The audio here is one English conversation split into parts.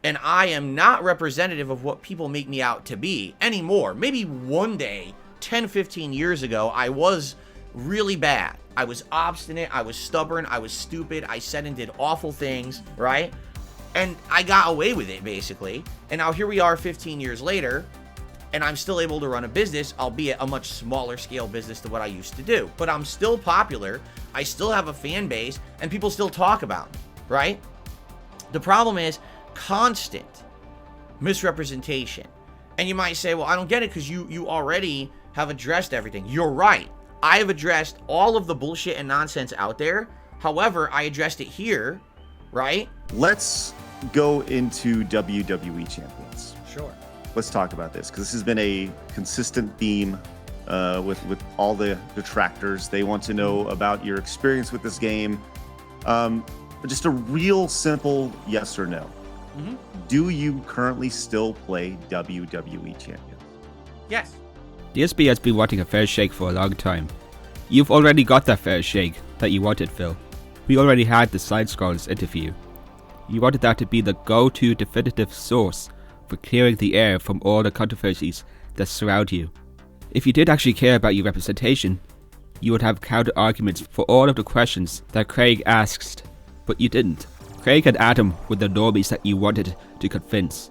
And I am not representative of what people make me out to be anymore. Maybe one day, 10, 15 years ago, I was really bad. I was obstinate, I was stubborn, I was stupid, I said and did awful things, right? And I got away with it, basically. And now here we are 15 years later, and I'm still able to run a business, albeit a much smaller scale business than what I used to do. But I'm still popular, I still have a fan base, and people still talk about me, right? The problem is constant misrepresentation. And you might say, well, I don't get it because you already have addressed everything. You're right. I have addressed all of the bullshit and nonsense out there. However, I addressed it here, right? Let's go into WWE Champions. Sure. Let's talk about this because this has been a consistent theme with all the detractors. They want to know about your experience with this game. Just a real simple yes or no. Mm-hmm. Do you currently still play WWE Champions? Yes. DSP has been wanting a fair shake for a long time. You've already got that fair shake that you wanted, Phil. We already had the Side Scrolls interview. You wanted that to be the go-to definitive source for clearing the air from all the controversies that surround you. If you did actually care about your representation, you would have counter-arguments for all of the questions that Craig asked, but you didn't. Craig and Adam were the normies that you wanted to convince.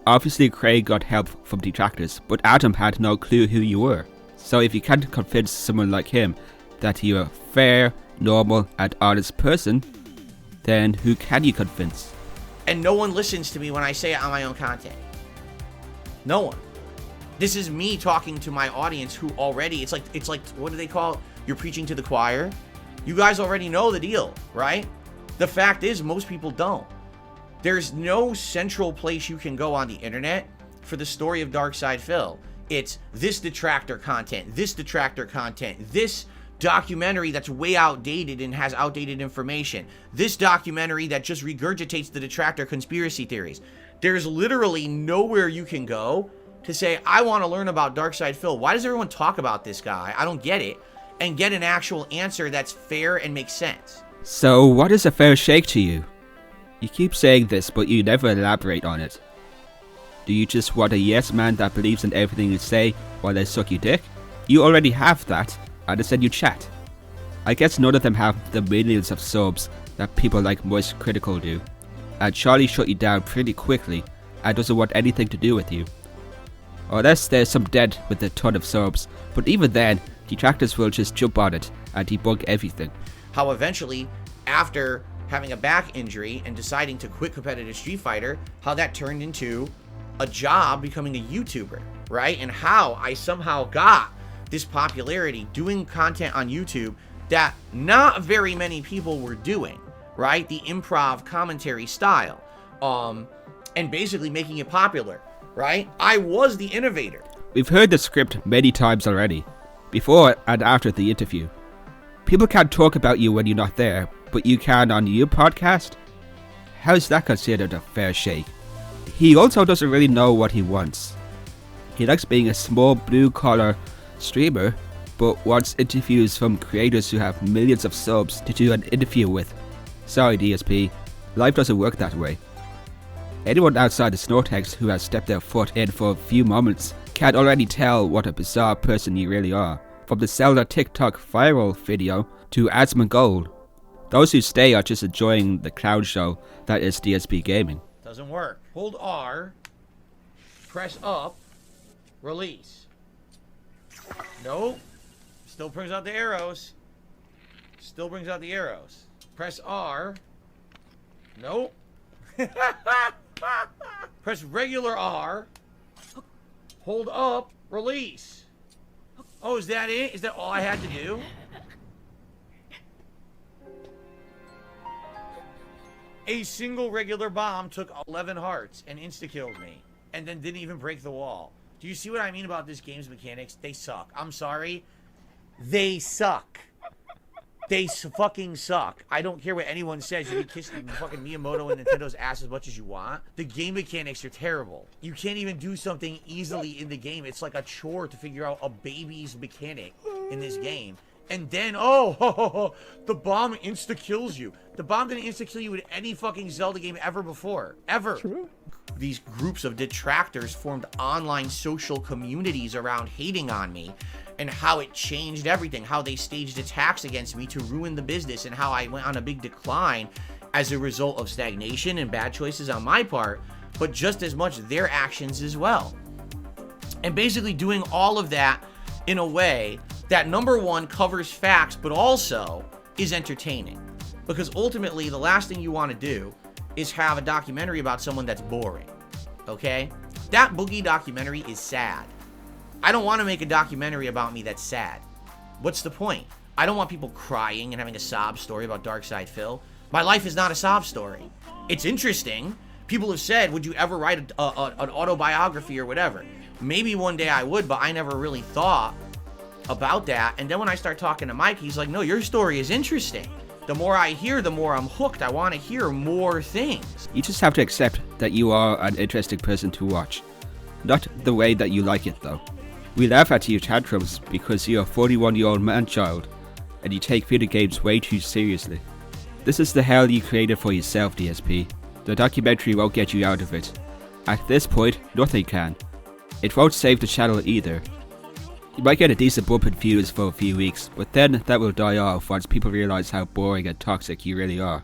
Obviously Craig got help from detractors, but Adam had no clue who you were. So if you can't convince someone like him that you're a fair, normal and honest person, then who can you convince? And no one listens to me when I say it on my own content. No one. This is me talking to my audience who already, it's like what do they call it? You're preaching to the choir. You guys already know the deal, right? The fact is most people don't. There's no central place you can go on the internet for the story of Darkside Phil. It's this detractor content, this documentary that's way outdated and has outdated information, this documentary that just regurgitates the detractor conspiracy theories. There's literally nowhere you can go to say, I want to learn about Darkside Phil. Why does everyone talk about this guy? I don't get it. And get an actual answer that's fair and makes sense. So what is a fair shake to you? You keep saying this, but you never elaborate on it. Do you just want a yes man that believes in everything you say while they suck your dick? You already have that, and instead you chat. I guess none of them have the millions of subs that people like Moist Critical do. And Charlie shut you down pretty quickly and doesn't want anything to do with you. Unless there's some dead with a ton of subs, but even then, detractors will just jump on it and debunk everything. How eventually, after having a back injury and deciding to quit competitive Street Fighter, how that turned into a job becoming a YouTuber, right? And how I somehow got this popularity doing content on YouTube that not very many people were doing, right? The improv commentary style, and basically making it popular, right? I was the innovator. We've heard the script many times already, before and after the interview. People can't talk about you when you're not there, but you can on your podcast? How's that considered a fair shake? He also doesn't really know what he wants. He likes being a small blue-collar streamer, but wants interviews from creators who have millions of subs to do an interview with. Sorry DSP, life doesn't work that way. Anyone outside the Snortex who has stepped their foot in for a few moments can already tell what a bizarre person you really are. From the Zelda TikTok viral video to Asmon Gold. Those who stay are just enjoying the clown show that is DSP Gaming. Doesn't work. Hold R, press up, release. Nope. Still brings out the arrows. Still brings out the arrows. Press R. Nope. Press regular R. Hold up, release. Oh, is that it? Is that all I had to do? A single regular bomb took 11 hearts and insta-killed me. And then didn't even break the wall. Do you see what I mean about this game's mechanics? They suck. I'm sorry. They suck. They fucking suck. I don't care what anyone says. You can kiss fucking Miyamoto and Nintendo's ass as much as you want. The game mechanics are terrible. You can't even do something easily in the game. It's like a chore to figure out a baby's mechanic in this game. And then, the bomb insta-kills you. The bomb didn't insta-kill you in any fucking Zelda game ever before. Ever. True. These groups of detractors formed online social communities around hating on me and how it changed everything, how they staged attacks against me to ruin the business, and how I went on a big decline as a result of stagnation and bad choices on my part, but just as much their actions as well. And basically doing all of that in a way that, number one, covers facts, but also is entertaining. Because ultimately, the last thing you want to do is have a documentary about someone that's boring, okay? That Boogie documentary is sad. I don't want to make a documentary about me that's sad. What's the point? I don't want people crying and having a sob story about Darkside Phil. My life is not a sob story. It's interesting. People have said, would you ever write an autobiography or whatever? Maybe one day I would, but I never really thought about that. And then when I start talking to Mike, he's like, no, your story is interesting. The more I hear, the more I'm hooked. I want to hear more things. You just have to accept that you are an interesting person to watch. Not the way that you like it, though. We laugh at your tantrums because you're a 41-year-old man-child and you take video games way too seriously. This is the hell you created for yourself, DSP. The documentary won't get you out of it. At this point, nothing can. It won't save the channel either. You might get a decent bump in views for a few weeks, but then that will die off once people realise how boring and toxic you really are.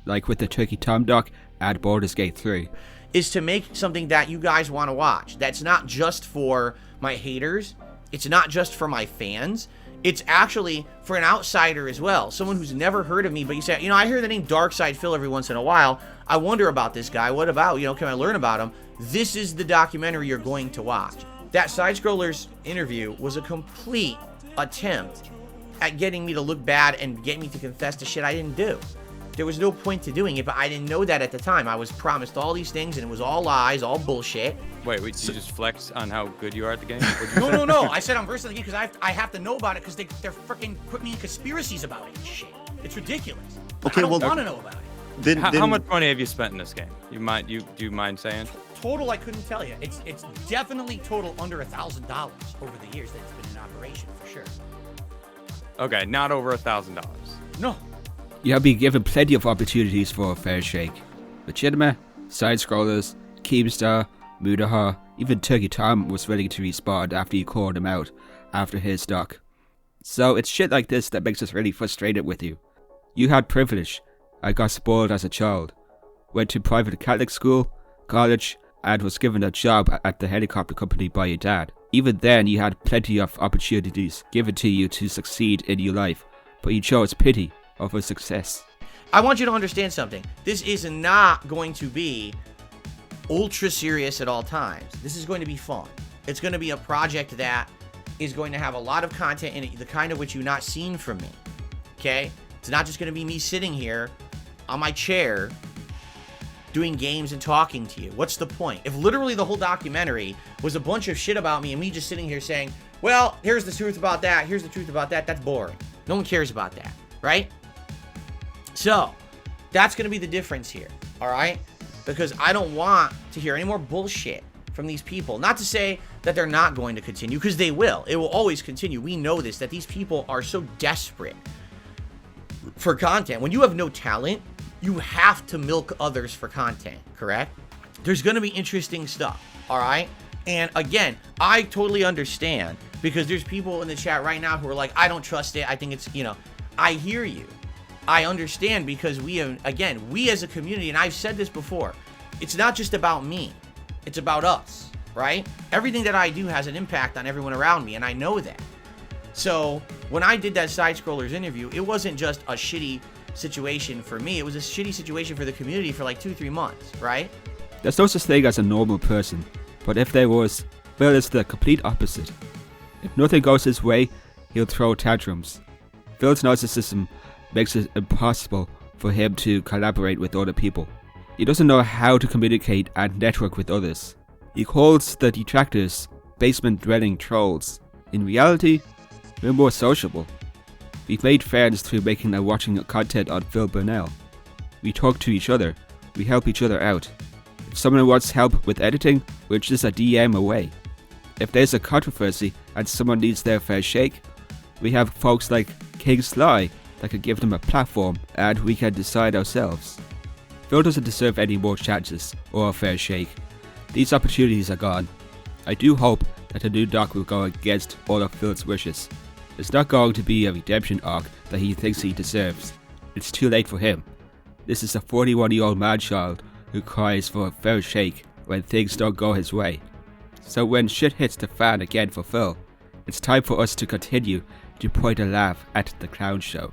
Like with the Turkey Tom doc and Baldur's Gate 3. Is to make something that you guys want to watch. That's not just for my haters. It's not just for my fans. It's actually for an outsider as well. Someone who's never heard of me, but you say, I hear the name Darkside Phil every once in a while. I wonder about this guy. What about, can I learn about him? This is the documentary you're going to watch. That Side-Scroller's interview was a complete attempt at getting me to look bad and get me to confess to shit I didn't do. There was no point to doing it, but I didn't know that at the time. I was promised all these things, and it was all lies, all bullshit. Wait, you just flex on how good you are at the game? No. I said I'm versed in the game because I have to know about it because they're freaking put me in conspiracies about it and shit. It's ridiculous. Okay, I don't want to know about it. Then How much money have you spent in this game? Do you mind saying? Total, I couldn't tell you. It's definitely total under $1,000 over the years that it's been in operation for sure. Okay, not over $1,000. No. You have been given plenty of opportunities for a fair shake. Machinima, Side-Scrollers, Keemstar, Mudaha, even Turkey Tom was willing to respond after you called him out after his doc. So it's shit like this that makes us really frustrated with you. You had privilege. I got spoiled as a child. Went to private Catholic school, college, and was given a job at the helicopter company by your dad. Even then, you had plenty of opportunities given to you to succeed in your life, but you chose pity over success. I want you to understand something. This is not going to be ultra serious at all times. This is going to be fun. It's going to be a project that is going to have a lot of content in it, the kind of which you've not seen from me. Okay? It's not just going to be me sitting here on my chair doing games and talking to you. What's the point? If literally the whole documentary was a bunch of shit about me and me just sitting here saying, well, here's the truth about that, here's the truth about that, that's boring. No one cares about that, right? So, that's going to be the difference here, all right? Because I don't want to hear any more bullshit from these people. Not to say that they're not going to continue, because they will. It will always continue. We know this, that these people are so desperate for content. When you have no talent, you have to milk others for content, correct? There's going to be interesting stuff, all right? And again, I totally understand, because there's people in the chat right now who are like, I don't trust it. I think it's, I hear you. I understand, because we as a community, and I've said this before, it's not just about me. It's about us, right? Everything that I do has an impact on everyone around me, and I know that. So when I did that Side-Scrollers interview, it wasn't just a shitty situation for me. It was a shitty situation for the community for like 2-3 months, right? There's no such thing as a normal person, but if there was, well, it's the complete opposite. If nothing goes his way, he'll throw tantrums. Phil's narcissism makes it impossible for him to collaborate with other people. He doesn't know how to communicate and network with others. He calls the detractors basement-dwelling trolls. In reality, we're more sociable. We've made friends through making and watching content on Phil Burnell. We talk to each other. We help each other out. If someone wants help with editing, we're just a DM away. If there's a controversy and someone needs their fair shake, We have folks like King Sly that can give them a platform, and we can decide ourselves. Phil doesn't deserve any more chances or a fair shake. These opportunities are gone. I do hope that the new Doc will go against all of Phil's wishes. It's not going to be a redemption arc that he thinks he deserves. It's too late for him. This is a 41-year-old man-child who cries for a fair shake when things don't go his way. So when shit hits the fan again for Phil, it's time for us to continue to point a laugh at the clown show.